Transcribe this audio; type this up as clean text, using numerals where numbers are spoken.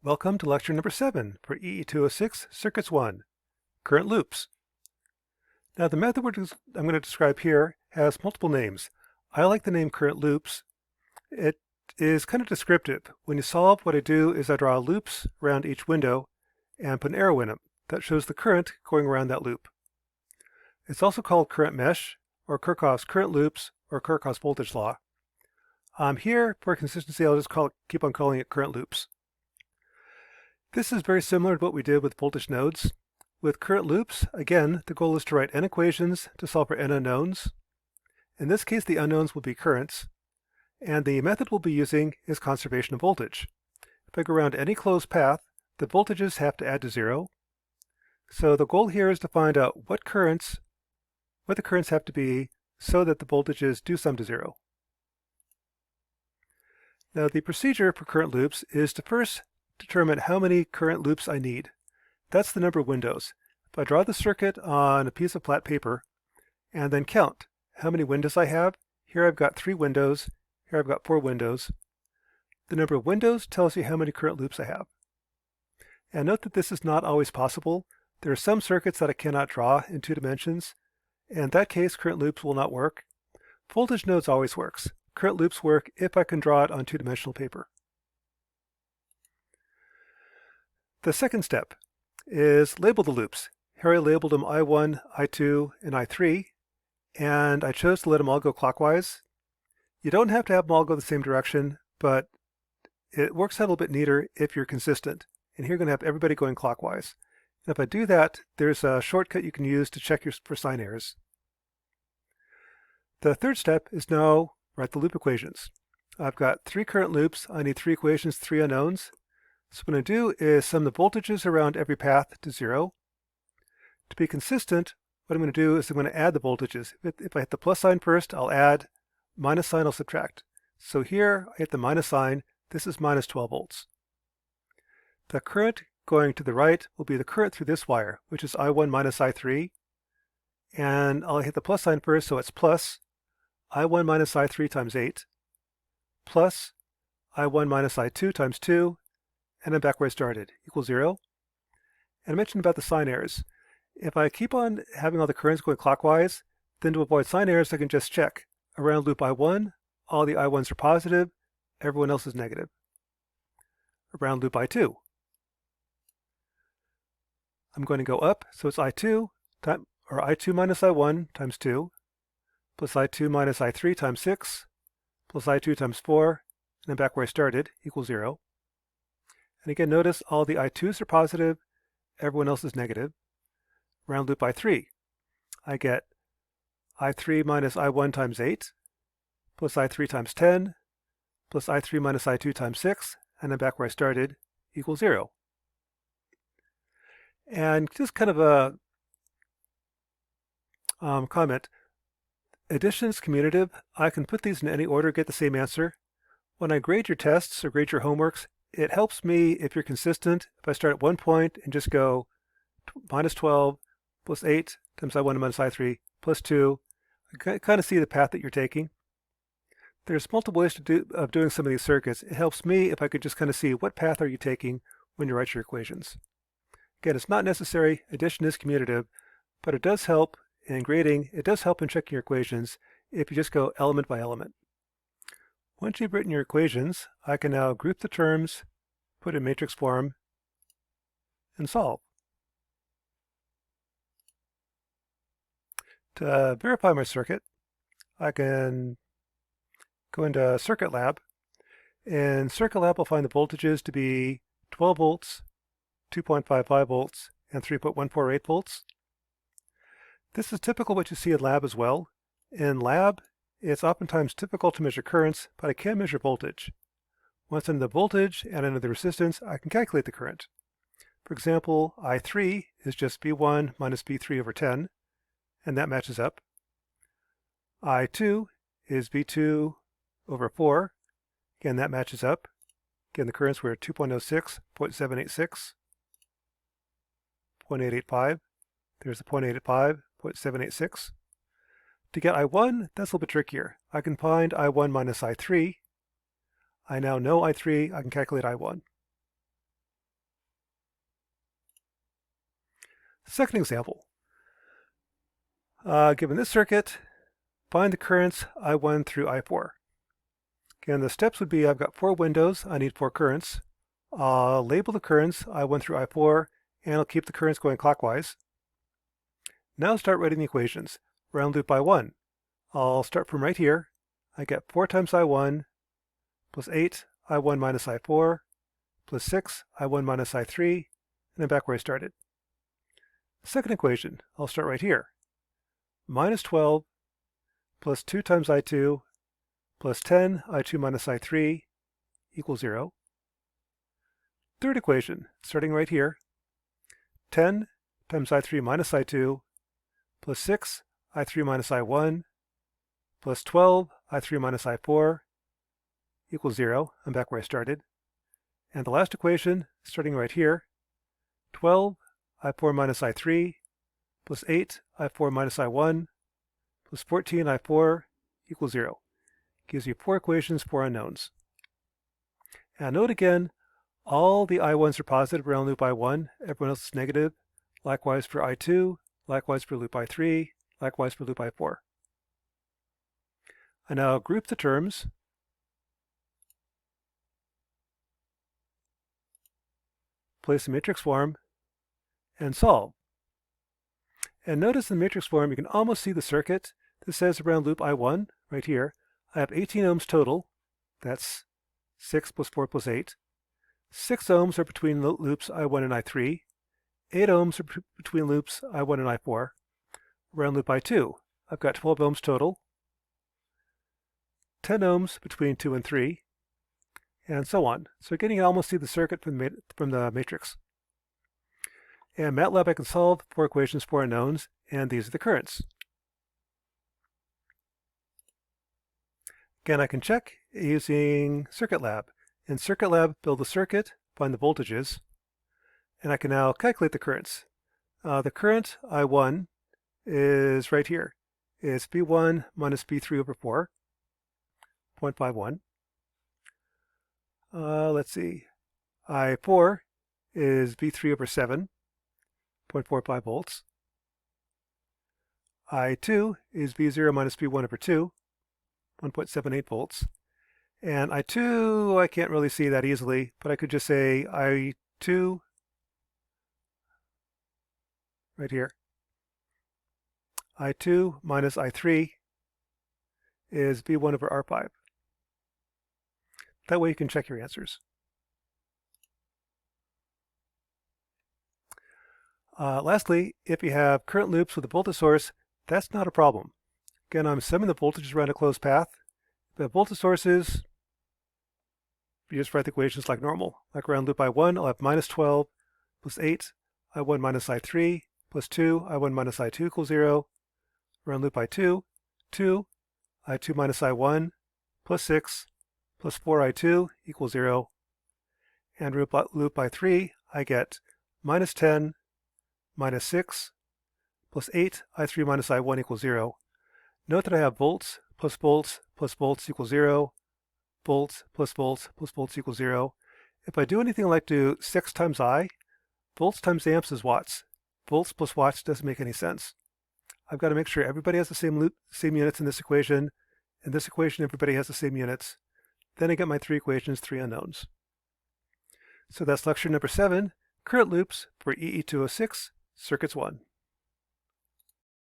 Welcome to lecture number 7 for EE206, Circuits 1, Current Loops. Now the method I'm going to describe here has multiple names. I like the name current loops. It is kind of descriptive. When you solve, what I do is I draw loops around each window and put an arrow in them. That shows the current going around that loop. It's also called current mesh, or Kirchhoff's current loops, or Kirchhoff's voltage law. Here, for consistency, I'll just keep on calling it current loops. This is very similar to what we did with voltage nodes. With current loops, again, the goal is to write n equations to solve for n unknowns. In this case, the unknowns will be currents, and the method we'll be using is conservation of voltage. If I go around any closed path, the voltages have to add to 0. So the goal here is to find out what the currents have to be so that the voltages do sum to 0. Now the procedure for current loops is to first determine how many current loops I need. That's the number of windows. If I draw the circuit on a piece of flat paper and then count how many windows I have, here I've got 3 windows, here I've got 4 windows. The number of windows tells you how many current loops I have. And note that this is not always possible. There are some circuits that I cannot draw in 2 dimensions. In that case, current loops will not work. Voltage nodes always works. Current loops work if I can draw it on 2-dimensional paper. The second step is label the loops. Here I labeled them I1, I2, and I3, and I chose to let them all go clockwise. You don't have to have them all go the same direction, but it works out a little bit neater if you're consistent. And here you're going to have everybody going clockwise. And if I do that, there's a shortcut you can use to check for sign errors. The third step is now write the loop equations. I've got 3 current loops. I need 3 equations, 3 unknowns. So what I'm going to do is sum the voltages around every path to 0. To be consistent, what I'm going to do is I'm going to add the voltages. If I hit the plus sign first, I'll add. Minus sign, I'll subtract. So here, I hit the minus sign. This is minus 12 volts. The current going to the right will be the current through this wire, which is I1 minus I3. And I'll hit the plus sign first, so it's plus I1 minus I3 times 8, plus I1 minus I2 times 2, and then back where I started, equals 0. And I mentioned about the sign errors. If I keep on having all the currents going clockwise, then to avoid sign errors, I can just check. Around loop I1, all the I1s are positive, everyone else is negative. Around loop I2, I'm going to go up, so it's I2 minus I1 times 2, plus I2 minus I3 times 6, plus I2 times 4, and then back where I started, equals 0. And again, notice all the I2s are positive, everyone else is negative. Around loop I3, I get I3 minus I1 times 8, plus I3 times 10, plus I3 minus I2 times 6, and then back where I started, equals 0. And just kind of a comment, addition is commutative. I can put these in any order, get the same answer. When I grade your tests or grade your homeworks, it helps me if you're consistent. If I start at one point and just go minus 12 plus 8 times I1 minus I3 plus 2, I kind of see the path that you're taking. There's multiple ways of doing some of these circuits. It helps me if I could just kind of see what path are you taking when you write your equations. Again, it's not necessary. Addition is commutative, but it does help in grading. It does help in checking your equations if you just go element by element. Once you've written your equations, I can now group the terms, put in matrix form, and solve. To verify my circuit, I can go into Circuit Lab. In Circuit Lab, I'll find the voltages to be 12 volts, 2.55 volts, and 3.148 volts. This is typical what you see in lab as well. In lab, it's oftentimes difficult to measure currents, but I can measure voltage. Once I know the voltage and I know the resistance, I can calculate the current. For example, I3 is just V1 minus V3 over 10, and that matches up. I2 is V2 over 4, again that matches up. Again, the currents were 2.06, 0.786, 0.885, there's the 0.885, 0.786. To get I1, that's a little bit trickier. I can find I1 minus I3. I now know I3, I can calculate I1. Second example. Given this circuit, find the currents I1 through I4. Again, the steps would be I've got 4 windows, I need 4 currents. I'll label the currents I1 through I4, and I'll keep the currents going clockwise. Now start writing the equations. Round loop I1. I'll start from right here. I get 4 times I1 plus 8 I1 minus I4 plus 6 I1 minus I3, and then back where I started. Second equation, I'll start right here. Minus 12 plus 2 times I2 plus 10 I2 minus I3 equals 0. Third equation, starting right here. 10 times I3 minus I2 plus 6 I3 minus I1 plus 12 I3 minus I4 equals 0. I'm back where I started. And the last equation, starting right here. 12 I4 minus I3 plus 8 I4 minus I1 plus 14 I4 equals 0. Gives you 4 equations, 4 unknowns. And note again, all the I1s are positive around loop I1, everyone else is negative. Likewise for I2, likewise for loop I3, likewise for loop I4. I now group the terms. Place the matrix form, and solve. And notice in the matrix form you can almost see the circuit. This says around loop I1, right here, I have 18 ohms total. That's 6 plus 4 plus 8. 6 ohms are between loops I1 and I3. 8 ohms are between loops I1 and I4. Around loop I2, I've got 12 ohms total. 10 ohms between 2 and 3. And so on. So again, you can almost see the circuit from the matrix. And MATLAB, I can solve 4 equations, 4 unknowns, and these are the currents. Again, I can check using CircuitLab. In CircuitLab, build the circuit, find the voltages, and I can now calculate the currents. The current I1 is right here. It's V1 minus V3 over 4, 0.51. Let's see. I4 is V3 over 7, 0.45 volts. I2 is V0 minus V1 over 2, 1.78 volts. And I2, I can't really see that easily, but I could just say I2 right here. I2 minus I3 is V1 over R5. That way you can check your answers. Lastly, if you have current loops with a voltage source, that's not a problem. Again, I'm summing the voltages around a closed path. If you have voltage sources, you just write the equations like normal. Like around loop I1, I'll have minus 12 plus 8 I1 minus I3 plus 2 I1 minus I2 equals 0. Around loop I2, 2 I2 minus I1 plus 6 plus 4I2 equals 0. And loop I3, I get minus 10 minus 6 plus 8 I3 minus I1 equals 0. Note that I have volts plus volts plus volts equals 0. Volts plus volts plus volts equals 0. If I do anything like do 6 times I, volts times amps is watts. Volts plus watts doesn't make any sense. I've got to make sure everybody has the same units in this equation. In this equation, everybody has the same units. Then I get my 3 equations, 3 unknowns. So that's lecture number 7, current loops for EE206, circuits 1.